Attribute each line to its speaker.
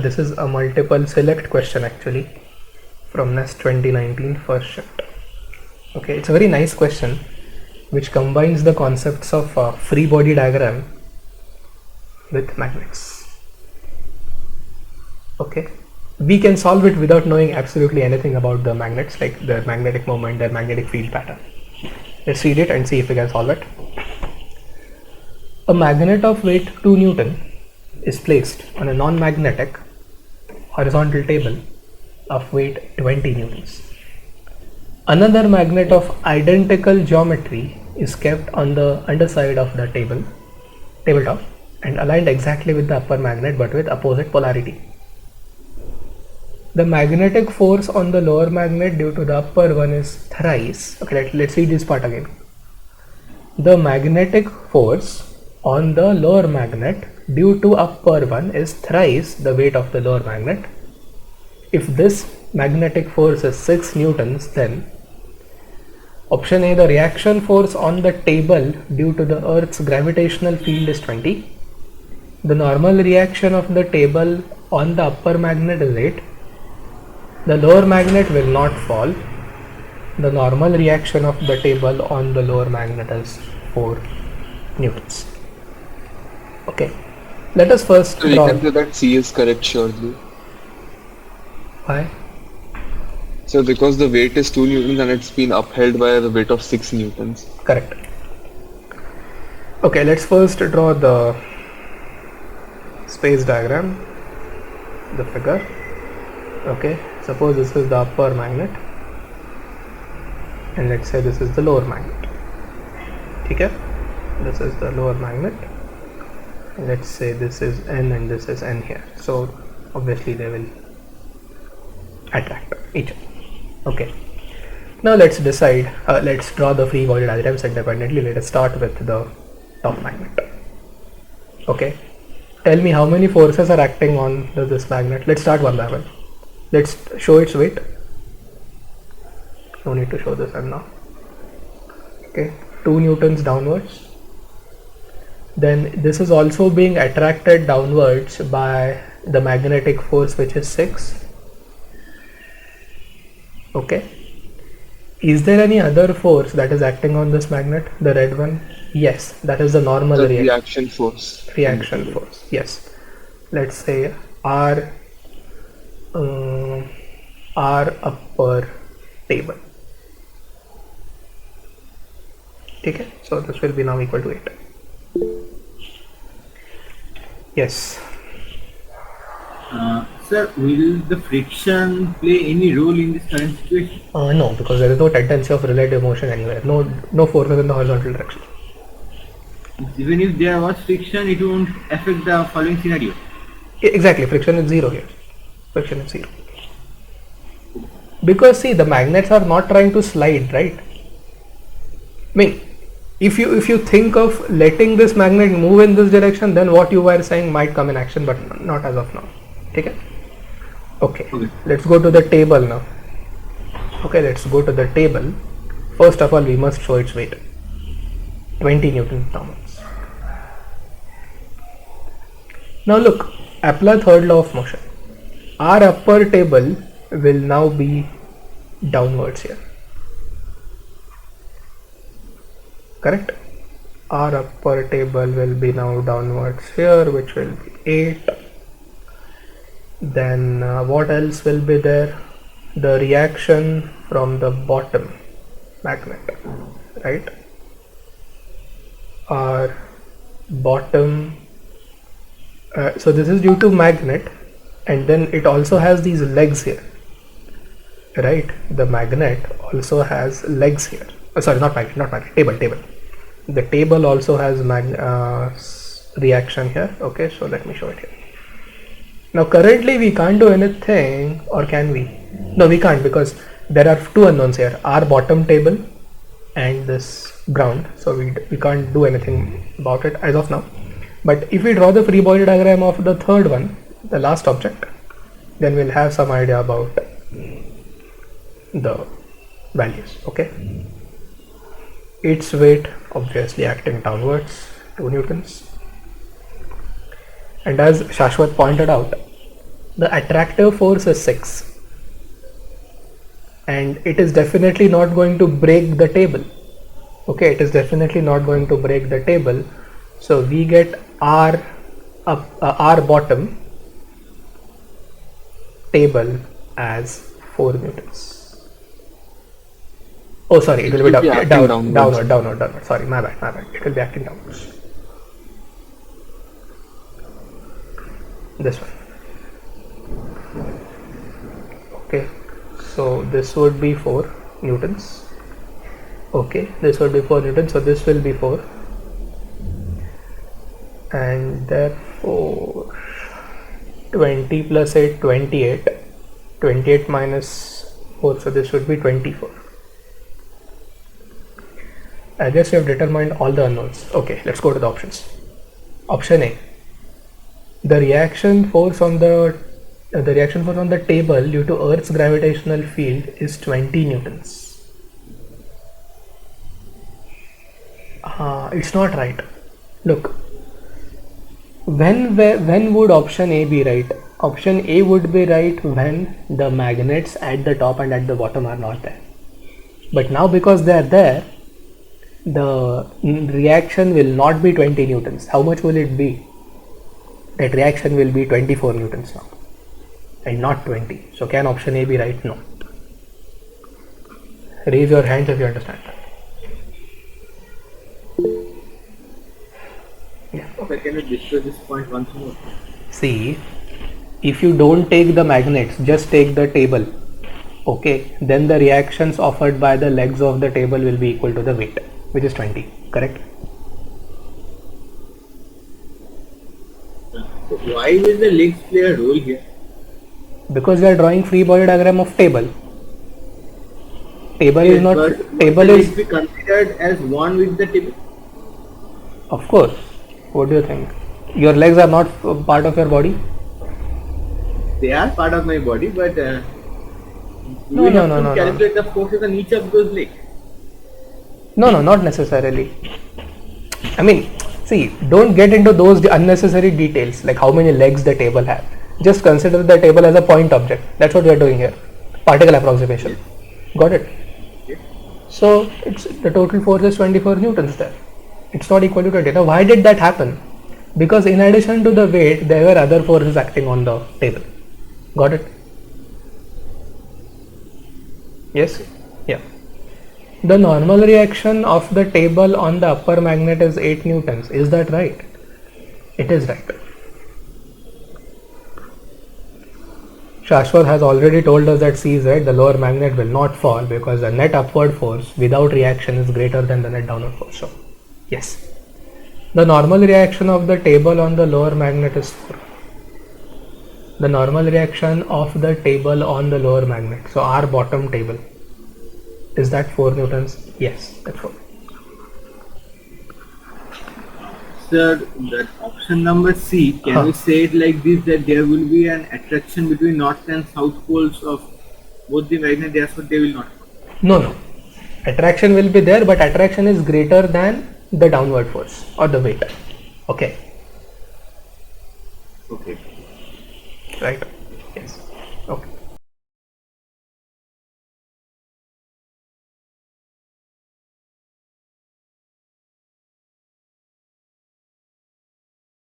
Speaker 1: This is a multiple select question actually from NEST 2019 first shift. Okay, it's a very nice question which combines the concepts of free body diagram with magnets. Okay, we can solve it without knowing absolutely anything about the magnets, like their magnetic moment, their magnetic field pattern. Let's read it and see if we can solve it. A magnet of weight 2 Newton is placed on a non-magnetic horizontal table of weight 20 newtons. Another magnet of identical geometry is kept on the underside of the tabletop and aligned exactly with the upper magnet but with opposite polarity. The magnetic force on the lower magnet due to the upper one is thrice. Okay, let's read this part again. The magnetic force on the lower magnet due to upper one is thrice the weight of the lower magnet. If this magnetic force is 6 newtons, then option A, the reaction force on the table due to the Earth's gravitational field is 20. The normal reaction of the table on the upper magnet is 8. The lower magnet will not fall. The normal reaction of the table on the lower magnet is 4 newtons. Okay, let us first
Speaker 2: So we
Speaker 1: draw.
Speaker 2: can say that C is correct surely.
Speaker 1: Why?
Speaker 2: So because the weight is 2 newtons and it's been upheld by the weight of 6 newtons.
Speaker 1: Correct. Okay, let's first draw the space diagram, the figure. Okay, suppose this is the upper magnet and let's say this is the lower magnet. Okay, this is the lower magnet. Let's say this is N and this is N here. So obviously they will attract each other. Okay, now let's decide, let's draw the free body diagrams independently. Let us start with the top magnet. Okay, tell me how many forces are acting on this magnet. Let's start one by one. Let's show its weight. No need to show this one now. Okay, 2 newtons downwards. Then this is also being attracted downwards by the magnetic force, which is 6. Okay, is there any other force that is acting on this magnet, the red one? Yes, that is the normal
Speaker 2: The reaction force.
Speaker 1: reaction force. Yes, let's say R upper table. Okay, so this will be now equal to 8. Yes.
Speaker 3: Sir, will the friction play any role in this current situation?
Speaker 1: No, because there is no tendency of relative motion anywhere. No forces in the horizontal direction.
Speaker 3: Even if there was friction, it won't affect the following scenario.
Speaker 1: Exactly, friction is 0 here. Friction is 0. Because see, the magnets are not trying to slide, right? I mean, if you think of letting this magnet move in this direction, then what you were saying might come in action, but not as of now. Okay? Okay. Let's go to the table now. Okay, let's go to the table. First of all, we must show its weight. 20 Newton downwards. Now look, apply third law of motion. Our upper table will now be downwards here. Correct? Our upper table will be now downwards here, which will be 8. Then what else will be there? The reaction from the bottom magnet, right? Our bottom, so this is due to magnet, and then it also has these legs here, right? The magnet also has legs here. Sorry, not magnet, table. The table also has reaction here. Okay, so let me show it here. Now currently we can't do anything, or can we? No, we can't, because there are two unknowns here, our bottom table and this ground. So we can't do anything about it as of now. But if we draw the free body diagram of the third one, the last object, then we'll have some idea about the values. Okay, its weight obviously acting downwards, 2 newtons, and as Shashwat pointed out, the attractive force is 6, and it is definitely not going to break the table. Okay, it is definitely not going to break the table. So we get R bottom table as 4 newtons. Oh, sorry, it will be downward. Sorry, my bad. It will be acting downwards. This one. Okay, so this would be 4 newtons. Okay, this would be 4 newtons, so this will be 4, and therefore 20 plus 8, 28, 28 minus 4, so this would be 24. I guess we have determined all the unknowns. Okay, let's go to the options. Option A, the reaction force on the table due to Earth's gravitational field is 20 newtons. It's not right. Look, when would option A be right? Option A would be right when the magnets at the top and at the bottom are not there. But now because they are there, the reaction will not be 20 newtons. How much will it be? That reaction will be 24 newtons now, and not 20. So can option A be right? No. Raise your hands if you understand that. Yeah.
Speaker 3: Okay, can you discuss this point once more?
Speaker 1: See, if you don't take the magnets, just take the table, okay, then the reactions offered by the legs of the table will be equal to the weight, which is 20, correct?
Speaker 3: So why will the legs play a role here?
Speaker 1: Because we are drawing free body diagram of table. Table
Speaker 3: Yes,
Speaker 1: is not,
Speaker 3: but
Speaker 1: table
Speaker 3: will
Speaker 1: is,
Speaker 3: it be considered as one with the table?
Speaker 1: of course. What do you think? Your legs are not part of your body?
Speaker 3: They are part of my body, but
Speaker 1: No,
Speaker 3: we
Speaker 1: no,
Speaker 3: have
Speaker 1: no,
Speaker 3: to
Speaker 1: no,
Speaker 3: calculate the forces on each of those legs.
Speaker 1: No, not necessarily. I mean, see, don't get into those unnecessary details like how many legs the table has. Just consider the table as a point object. That's what we are doing here. Particle approximation. Got it?
Speaker 3: Yes.
Speaker 1: So it's the total force is 24 newtons there. It's not equal to 20. Now why did that happen? Because in addition to the weight, there were other forces acting on the table. Got it? Yes? Yeah. The normal reaction of the table on the upper magnet is 8 newtons. Is that right? It is right. Shashwat has already told us that CZ, the lower magnet, will not fall because the net upward force without reaction is greater than the net downward force. So, yes. The normal reaction of the table on the lower magnet is 4. The normal reaction of the table on the lower magnet, so our bottom table, is that 4 newtons? Yes, that's 4.
Speaker 3: Sir, that option number C, can we say it like this, that there will be an attraction between north and south poles of both the magnet, therefore they will not?
Speaker 1: No. Attraction will be there, but attraction is greater than the downward force or the weight. Okay.
Speaker 3: Okay.
Speaker 1: Right.